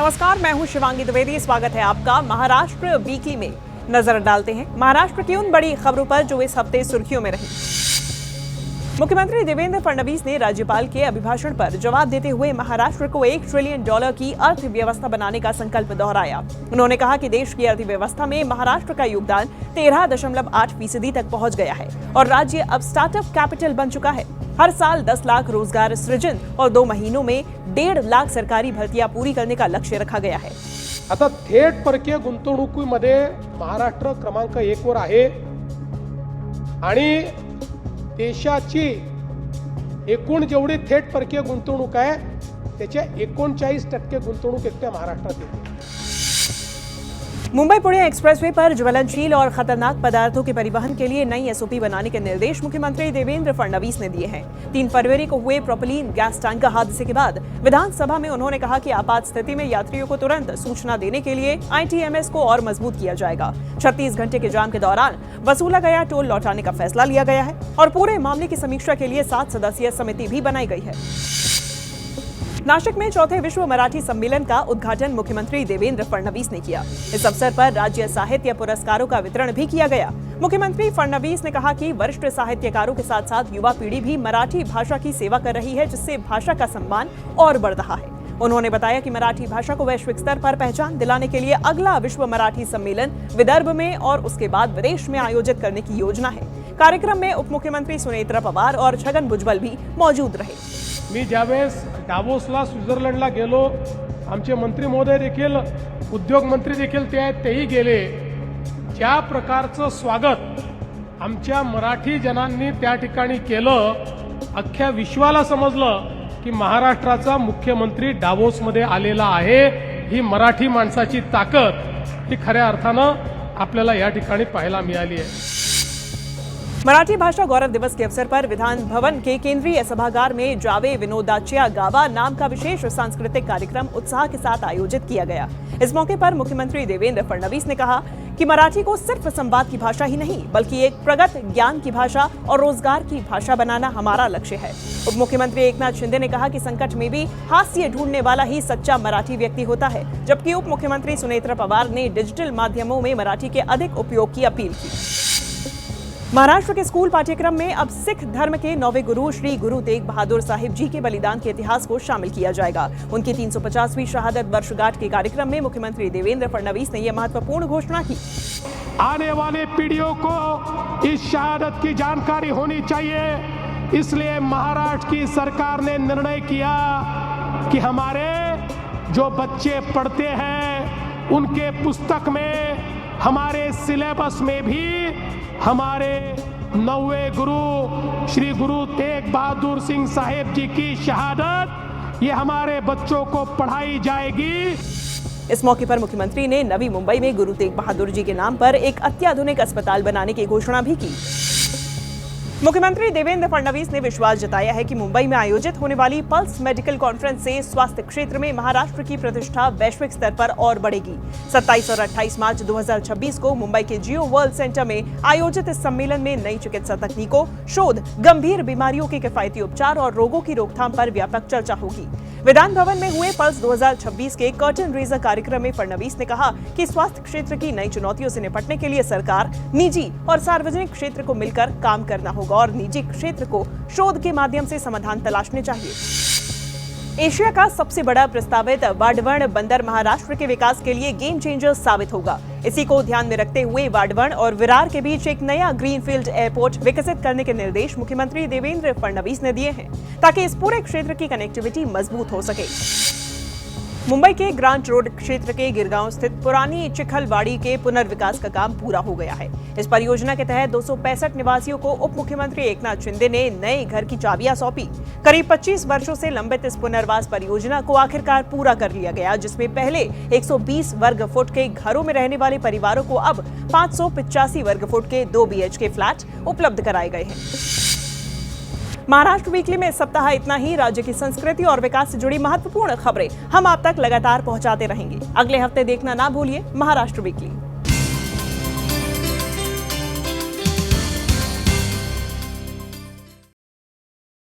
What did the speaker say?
नमस्कार, मैं हूं शिवांगी द्विवेदी। स्वागत है आपका महाराष्ट्र वीकली में। नजर डालते हैं महाराष्ट्र की उन बड़ी खबरों पर जो इस हफ्ते सुर्खियों में रही। मुख्यमंत्री देवेंद्र फडणवीस ने राज्यपाल के अभिभाषण पर जवाब देते हुए महाराष्ट्र को $1 ट्रिलियन की अर्थव्यवस्था बनाने का संकल्प दोहराया। उन्होंने कहा कि देश की अर्थव्यवस्था में महाराष्ट्र का योगदान 13.8% तक पहुंच गया है और राज्य अब स्टार्टअप कैपिटल बन चुका है। हर साल 10 लाख रोजगार सृजन और 2 महीनों में 1.5 लाख सरकारी भर्तियां पूरी करने का लक्ष्य रखा गया है। आता थेट परकीय गुंतवणुकीमध्ये महाराष्ट्र क्रमांक 1 वर आहे आणि देशाची एकूण जेवढी थेट परकीय गुंतवणूक आहे त्याच्या 39% गुंतवणूक एकट्या महाराष्ट्रात येते। मुंबई पुणे एक्सप्रेसवे पर ज्वलनशील और खतरनाक पदार्थों के परिवहन के लिए नई एसओपी बनाने के निर्देश मुख्यमंत्री देवेंद्र फडणवीस ने दिए हैं। 3 फरवरी को हुए प्रोपिलीन गैस टैंकर हादसे के बाद विधानसभा में उन्होंने कहा कि आपात स्थिति में यात्रियों को तुरंत सूचना देने के लिए ITMS को और मजबूत किया जाएगा। 36 घंटे के जाम के दौरान वसूला गया टोल लौटाने का फैसला लिया गया है और पूरे मामले की समीक्षा के लिए 7 सदस्यीय समिति भी बनाई गई है। नासिक में चौथे विश्व मराठी सम्मेलन का उद्घाटन मुख्यमंत्री देवेंद्र फडणवीस ने किया। इस अवसर पर राज्य साहित्य पुरस्कारों का वितरण भी किया गया। मुख्यमंत्री फडणवीस ने कहा कि वरिष्ठ साहित्यकारों के साथ साथ युवा पीढ़ी भी मराठी भाषा की सेवा कर रही है, जिससे भाषा का सम्मान और बढ़ रहा है। उन्होंने बताया कि मराठी भाषा को वैश्विक स्तर पर पहचान दिलाने के लिए अगला विश्व मराठी सम्मेलन विदर्भ में और उसके बाद विदेश में आयोजित करने की योजना है। कार्यक्रम में उप मुख्यमंत्री सुनेत्रा पवार और छगन भुजबळ भी मौजूद रहे। मी ज्यावेळेस डावोसला स्वित्झर्लंडला गेलो, आमचे मंत्री महोदय देखील, उद्योग मंत्री देखील तेही गेले। ज्या प्रकारचं स्वागत आमच्या मराठी जनांनी त्या ठिकाणी केलं, अख्ख्या विश्वाला समजलं की महाराष्ट्राचा मुख्यमंत्री डावोसमध्ये आलेला आहे। ही मराठी माणसाची ताकद ही खऱ्या अर्थानं आपल्याला या ठिकाणी पाहायला मिळाली आहे। मराठी भाषा गौरव दिवस के अवसर पर विधान भवन के केंद्रीय सभागार में जावे विनोदाच्या गावा नाम का विशेष सांस्कृतिक कार्यक्रम उत्साह के साथ आयोजित किया गया। इस मौके पर मुख्यमंत्री देवेंद्र फडणवीस ने कहा कि मराठी को सिर्फ संवाद की भाषा ही नहीं बल्कि एक प्रगत ज्ञान की भाषा और रोजगार की भाषा बनाना हमारा लक्ष्य है। उप मुख्यमंत्री एकनाथ शिंदे ने कहा कि संकट में भी हास्य ढूंढने वाला ही सच्चा मराठी व्यक्ति होता है, जबकि उप मुख्यमंत्री सुनेत्रा पवार ने डिजिटल माध्यमों में मराठी के अधिक उपयोग की अपील की। महाराष्ट्र के स्कूल पाठ्यक्रम में अब सिख धर्म के 9वें गुरु श्री गुरु तेग बहादुर साहिब जी के बलिदान के इतिहास को शामिल किया जाएगा। उनकी 350वीं शहादत वर्षगांठ के कार्यक्रम में मुख्यमंत्री देवेंद्र फडणवीस ने यह महत्वपूर्ण घोषणा की। आने वाले पीढ़ियों को इस शहादत की जानकारी होनी चाहिए, इसलिए महाराष्ट्र की सरकार ने निर्णय किया कि हमारे जो बच्चे पढ़ते हैं उनके पुस्तक में, हमारे सिलेबस में भी हमारे 9वें गुरु श्री गुरु तेग बहादुर सिंह साहेब जी की शहादत ये हमारे बच्चों को पढ़ाई जाएगी। इस मौके पर मुख्यमंत्री ने नवी मुंबई में गुरु तेग बहादुर जी के नाम पर एक अत्याधुनिक अस्पताल बनाने की घोषणा भी की। मुख्यमंत्री देवेंद्र फडणवीस ने विश्वास जताया है कि मुंबई में आयोजित होने वाली पल्स मेडिकल कॉन्फ्रेंस से स्वास्थ्य क्षेत्र में महाराष्ट्र की प्रतिष्ठा वैश्विक स्तर पर और बढ़ेगी। 27 और 28 मार्च 2026 को मुंबई के जियो वर्ल्ड सेंटर में आयोजित इस सम्मेलन में नई चिकित्सा तकनीकों, शोध, गंभीर बीमारियों के किफायती उपचार और रोगों की रोकथाम पर व्यापक चर्चा होगी। विधान भवन में हुए पल्स 2026 के कर्टन रेजर कार्यक्रम में फडणवीस ने कहा कि स्वास्थ्य क्षेत्र की नई चुनौतियों से निपटने के लिए सरकार, निजी और सार्वजनिक क्षेत्र को मिलकर काम करना होगा और निजी क्षेत्र को शोध के माध्यम से समाधान तलाशने चाहिए। एशिया का सबसे बड़ा प्रस्तावित वाढवण बंदर महाराष्ट्र के विकास के लिए गेम चेंजर साबित होगा। इसी को ध्यान में रखते हुए वाढवण और विरार के बीच एक नया ग्रीनफील्ड एयरपोर्ट विकसित करने के निर्देश मुख्यमंत्री देवेंद्र फडणवीस ने दिए हैं, ताकि इस पूरे क्षेत्र की कनेक्टिविटी मजबूत हो सके। मुंबई के ग्रांट रोड क्षेत्र के गिरगांव स्थित पुरानी चिखलवाड़ी के पुनर्विकास का काम पूरा हो गया है। इस परियोजना के तहत 265 निवासियों को उप मुख्यमंत्री एकनाथ शिंदे ने नए घर की चाबियां सौंपी। करीब 25 वर्षों से लंबित इस पुनर्वास परियोजना को आखिरकार पूरा कर लिया गया, जिसमें पहले 120 वर्ग फुट के घरों में रहने वाले परिवारों को अब 585 वर्ग फुट के 2 BHK फ्लैट उपलब्ध कराए गए हैं। महाराष्ट्र वीकली में इस सप्ताह इतना ही। राज्य की संस्कृति और विकास से जुड़ी महत्वपूर्ण खबरें हम आप तक लगातार पहुंचाते रहेंगे। अगले हफ्ते देखना ना भूलिए महाराष्ट्र वीकली।